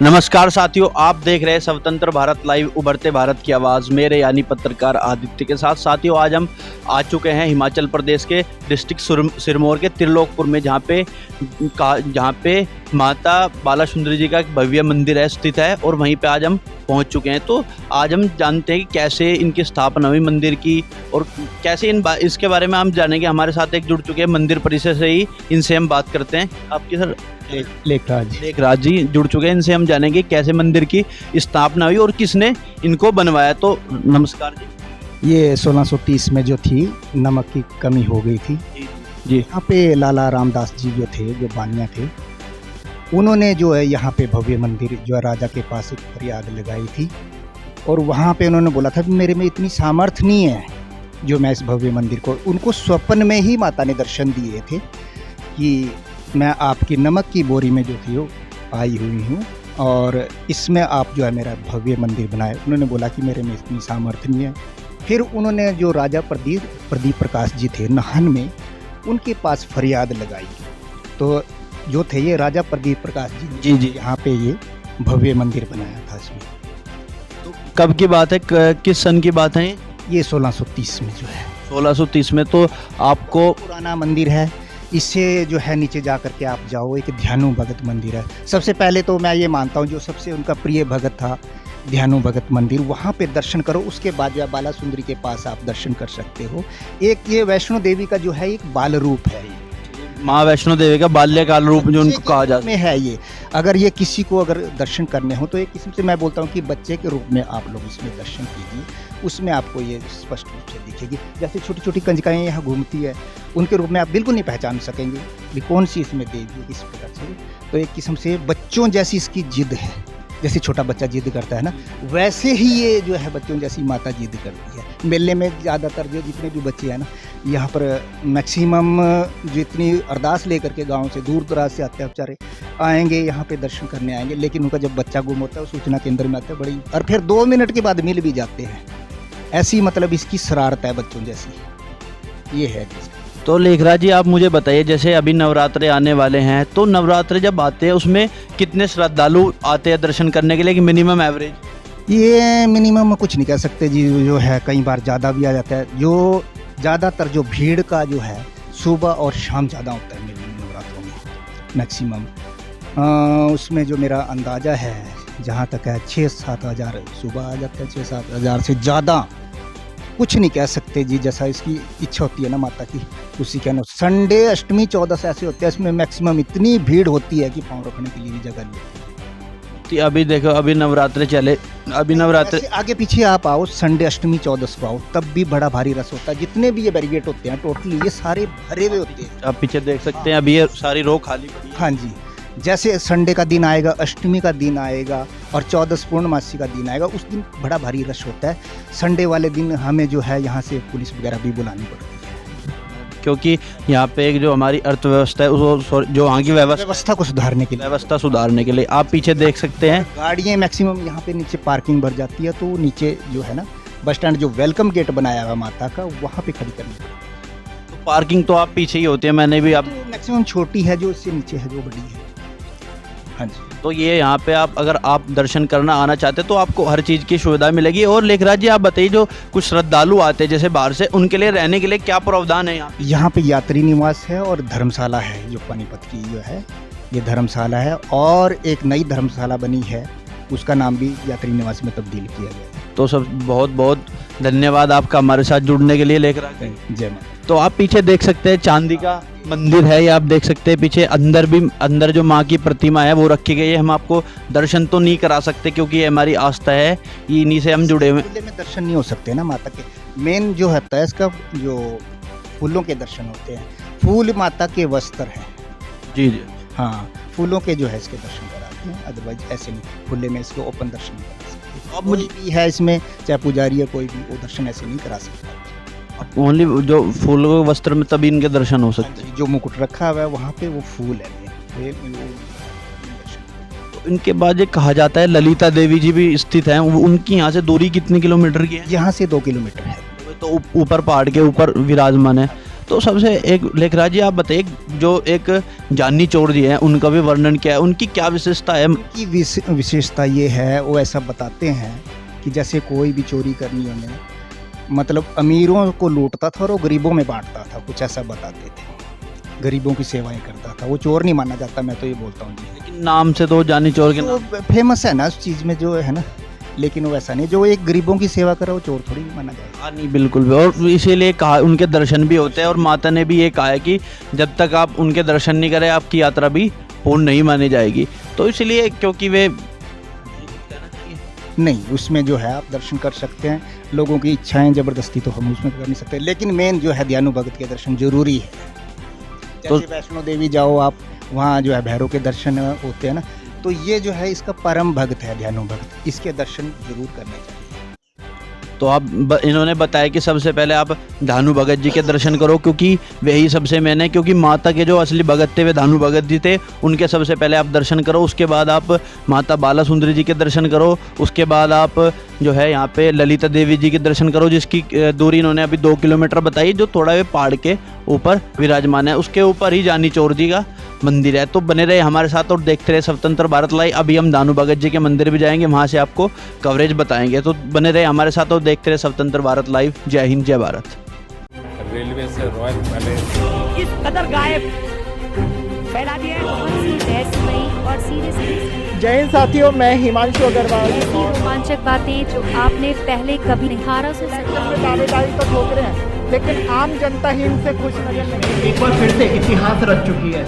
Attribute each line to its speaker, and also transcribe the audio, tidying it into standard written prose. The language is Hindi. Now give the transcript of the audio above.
Speaker 1: नमस्कार साथियों, आप देख रहे हैं स्वतंत्र भारत लाइव, उभरते भारत की आवाज़। मेरे यानी पत्रकार आदित्य के साथ। साथियों, आज हम आ चुके हैं हिमाचल प्रदेश के डिस्ट्रिक्ट सिरमौर के त्रिलोकपुर में, जहाँ पे माता बाला सुंदरी जी का एक भव्य मंदिर है, स्थित है, और वहीं पे आज हम पहुंच चुके हैं। तो आज हम जानते हैं कि कैसे इनकी स्थापना हुई मंदिर की, और कैसे इसके बारे में हम जानेंगे। हमारे साथ एक जुड़ चुके हैं मंदिर परिसर से ही, इनसे हम बात करते हैं। आपकी सर लेखराज जी जुड़ चुके हैं, इनसे हम जानेंगे कैसे मंदिर की स्थापना हुई और किसने इनको बनवाया। तो नमस्कार जी।
Speaker 2: ये 1630 में जो थी, नमक की कमी हो गई थी
Speaker 1: जी।
Speaker 2: यहाँ पे लाला रामदास जी जो थे, जो बानिया थे, उन्होंने जो है यहाँ पे भव्य मंदिर जो है राजा के पास एक फरियाद लगाई थी, और वहाँ पे उन्होंने बोला था कि मेरे में इतनी सामर्थ्य नहीं है जो मैं इस भव्य मंदिर को। उनको स्वप्न में ही माता ने दर्शन दिए थे कि मैं आपकी नमक की बोरी में जो थी वो आई हुई हूँ, और इसमें आप जो है मेरा भव्य मंदिर बनाए। उन्होंने बोला कि मेरे में इतनी सामर्थ्य नहीं है। फिर उन्होंने जो राजा प्रदीप प्रकाश जी थे नाहन में, उनके पास फरियाद लगाई। तो जो थे ये राजा प्रदीप प्रकाश जी
Speaker 1: जी
Speaker 2: यहाँ पे ये भव्य मंदिर बनाया था इसमें।
Speaker 1: तो कब की बात है, किस सन की बात है
Speaker 2: ये 1630 में जो है,
Speaker 1: 1630 में। तो आपको
Speaker 2: पुराना मंदिर है। इससे जो है नीचे जा कर के आप जाओ, एक ध्यानु भगत मंदिर है। सबसे पहले तो मैं ये मानता हूँ जो सबसे उनका प्रिय भगत था ध्यानु भगत मंदिर, वहाँ पे दर्शन करो। उसके बाद जो बाला सुंदरी के पास आप दर्शन कर सकते हो। एक ये वैष्णो देवी का जो है एक बाल रूप है,
Speaker 1: माँ वैष्णो देवी का बाल्यकाल रूप जो उनको कहा जाता
Speaker 2: में है। ये अगर ये किसी को अगर दर्शन करने हो तो एक किस्म से मैं बोलता हूँ कि बच्चे के रूप में आप लोग इसमें दर्शन कीजिए, उसमें आपको ये स्पष्ट रूप से दिखेगी। जैसे छोटी छोटी कंजकाएँ यहाँ घूमती है, उनके रूप में आप बिल्कुल नहीं पहचान सकेंगे कि कौन सी इसमें देवी है, किस प्रकार से। तो एक किस्म से बच्चों जैसी इसकी जिद है, जैसे छोटा बच्चा जिद करता है ना, वैसे ही ये जो है बच्चों जैसी माता जिद करती है। मेले में ज़्यादातर जो जितने भी बच्चे हैं ना, यहाँ पर मैक्सिमम जितनी अरदास लेकर के गांव से दूर दराज से आते हैं बेचारे, आएंगे यहाँ पे दर्शन करने आएंगे, लेकिन उनका जब बच्चा गुम होता है सूचना केंद्र में आता है बड़ी, और फिर 2 मिनट के बाद मिल भी जाते हैं। ऐसी मतलब इसकी शरारत है बच्चों जैसी, ये है।
Speaker 1: तो लेखराज जी, आप मुझे बताइए, जैसे अभी नवरात्रे आने वाले हैं, तो नवरात्रे जब आते हैं उसमें कितने श्रद्धालु आते हैं दर्शन करने के लिए, कि मिनिमम एवरेज?
Speaker 2: ये मिनिमम कुछ नहीं कह सकते जी, जो है कई बार ज़्यादा भी आ जाता है। जो ज़्यादातर जो भीड़ का जो है सुबह और शाम ज़्यादा होता है मेरे नवरात्रों में मैक्सिमम। उसमें जो मेरा अंदाज़ा है जहाँ तक है 6-7 हज़ार सुबह आ जाता है, 6-7 हज़ार से ज़्यादा कुछ नहीं कह सकते जी। जैसा इसकी इच्छा होती है ना माता की, उसी के अनुसार। संडे, अष्टमी, 14 ऐसे होते हैं, इसमें मैक्सिमम इतनी भीड़ होती है कि पाँव रखने के लिए भी जगह नहीं होती।
Speaker 1: अभी देखो, अभी नवरात्रे चले, अभी नवरात्रे
Speaker 2: आगे पीछे आप आओ, संडे, अष्टमी, 14 को आओ, तब भी बड़ा भारी रस होता है। जितने भी ये बैरिगेट होते हैं टोटली ये सारे भरे हुए होते हैं।
Speaker 1: आप पीछे देख सकते हैं, अभी ये सारी रो खाली पड़ी है।
Speaker 2: हाँ जी, जैसे संडे का दिन आएगा, अष्टमी का दिन आएगा, और 14 पूर्णमासी का दिन आएगा, उस दिन बड़ा भारी रश होता है। संडे वाले दिन हमें जो है यहाँ से पुलिस वगैरह भी बुलानी पड़ती है,
Speaker 1: क्योंकि यहाँ पे एक जो हमारी अर्थव्यवस्था है, उसको जो वहाँ की
Speaker 2: व्यवस्था को सुधारने के लिए।
Speaker 1: आप पीछे देख सकते हैं,
Speaker 2: गाड़ियाँ मैक्सिमम यहाँ पे नीचे पार्किंग भर जाती है, तो नीचे जो है ना बस स्टैंड जो वेलकम गेट बनाया हुआ माता का, वहाँ पे खड़ी करनी पड़ती है।
Speaker 1: तो पार्किंग तो आप पीछे ही होती है, मैंने भी। आप
Speaker 2: तो मैक्सिमम छोटी है, जो इससे नीचे है जो बड़ी है। हाँ जी।
Speaker 1: तो ये यहाँ पे अगर आप दर्शन करना आना चाहते हैं तो आपको हर चीज़ की सुविधा मिलेगी। और लेखराज जी, आप बताइए, जो कुछ श्रद्धालु आते हैं जैसे बाहर से, उनके लिए रहने के लिए क्या प्रावधान है यहाँ?
Speaker 2: यहाँ पे यात्री निवास है और धर्मशाला है, जो पानीपत की जो है ये धर्मशाला है, और एक नई धर्मशाला बनी है, उसका नाम भी यात्री निवास में तब्दील किया गया है।
Speaker 1: तो सब बहुत बहुत धन्यवाद आपका हमारे साथ जुड़ने के लिए, लेखराज।
Speaker 2: जय मां।
Speaker 1: तो आप पीछे देख सकते हैं चांदी का मंदिर है, ये आप देख सकते हैं। पीछे अंदर जो माँ की प्रतिमा है वो रखी गई है। हम आपको दर्शन तो नहीं करा सकते क्योंकि ये हमारी आस्था है, इन्हीं से हम जुड़े हुए।
Speaker 2: फूले में दर्शन नहीं हो सकते ना माता के, मेन जो होता है इसका जो फूलों के दर्शन होते हैं। फूल माता के वस्त्र हैं।
Speaker 1: जी जी,
Speaker 2: हाँ, फूलों के जो है इसके दर्शन कराते हैं, अदरवाइज ऐसे नहीं, फूले में इसको ओपन दर्शन नहीं करा सकते।
Speaker 1: अब
Speaker 2: मुझे भी है इसमें, चाहे पुजारी है कोई भी, वो दर्शन ऐसे नहीं करा सकता।
Speaker 1: ओनली जो फूल वस्त्र में तभी इनके दर्शन हो सकते हैं।
Speaker 2: जो मुकुट रखा हुआ है वहाँ पे वो फूल है।
Speaker 1: तो इनके बाद ये कहा जाता है ललिता देवी जी भी स्थित हैं, उनकी यहाँ से दूरी कितने किलोमीटर की है?
Speaker 2: यहाँ से 2 किलोमीटर है।
Speaker 1: तो ऊपर पहाड़ के ऊपर विराजमान है। तो सबसे एक लेखराज जी आप बताइए, जो एक जानी चोर जी हैं उनका भी वर्णन क्या है, उनकी क्या विशेषता है?
Speaker 2: की विशेषता ये है, वो ऐसा बताते हैं कि जैसे कोई भी चोरी करनी उन्हें, मतलब अमीरों को लूटता था और वो गरीबों में बांटता था, कुछ ऐसा बताते थे। गरीबों की सेवाएं करता था, वो चोर नहीं माना जाता, मैं तो ये बोलता हूँ जी।
Speaker 1: लेकिन नाम से तो जानी चोर के
Speaker 2: वो
Speaker 1: नाम।
Speaker 2: फेमस है ना उस चीज़ में जो है ना, लेकिन वो ऐसा नहीं, जो एक गरीबों की सेवा करे वो चोर थोड़ी माना जाएगा।
Speaker 1: हाँ नहीं बिल्कुल भी, और इसीलिए कहा उनके दर्शन भी होते हैं, और माता ने भी ये कहा है कि जब तक आप उनके दर्शन नहीं करें आपकी यात्रा भी पूर्ण नहीं मानी जाएगी। तो इसलिए क्योंकि वे
Speaker 2: नहीं, उसमें जो है आप दर्शन कर सकते हैं, लोगों की इच्छाएं ज़बरदस्ती तो हम उसमें कर नहीं सकते, लेकिन मेन जो है दयानु भगत के दर्शन जरूरी है। जैसे वैष्णो देवी जाओ आप, वहाँ जो है भैरव के दर्शन होते हैं ना, तो ये जो है इसका परम भक्त है दयानु भगत, इसके दर्शन जरूर करने चाहिए।
Speaker 1: तो इन्होंने बताया कि सबसे पहले आप दानु भगत जी के दर्शन करो, क्योंकि वही सबसे मेन है, क्योंकि माता के जो असली भगत थे वे दानु भगत जी थे, उनके सबसे पहले आप दर्शन करो। उसके बाद आप माता बाला सुंदरी जी के दर्शन करो। उसके बाद आप जो है यहाँ पे ललिता देवी जी के दर्शन करो, जिसकी दूरी इन्होंने अभी 2 किलोमीटर बताई, जो थोड़ा वे पहाड़ के ऊपर विराजमान है। उसके ऊपर ही जानी चोर जी का मंदिर है। तो बने रहे हमारे साथ और देखते रहे स्वतंत्र भारत लाइव। अभी हम दानु भगत जी के मंदिर भी जाएंगे, वहाँ से आपको कवरेज बताएंगे। तो बने रहे हमारे साथ और देखते रहे स्वतंत्र भारत लाइव। जय हिंद, जय भारत।
Speaker 3: रेलवे से रॉयल पैलेस
Speaker 4: इस कदर गायब फैला दिया है।
Speaker 5: बहुत सी रहस्यमयी और सीरियस
Speaker 4: जय हिंद साथियों, मैं हिमांशु अग्रवाल।
Speaker 5: ऐसी रोमांचक बातें जो आपने पहले कभी नहीं। 1870
Speaker 4: में दावेदारी तो ठोक रहे हैं, लेकिन आम जनता ही इनसे खुश नजर नहीं।
Speaker 6: एक बार फिर से इतिहास रच चुकी है।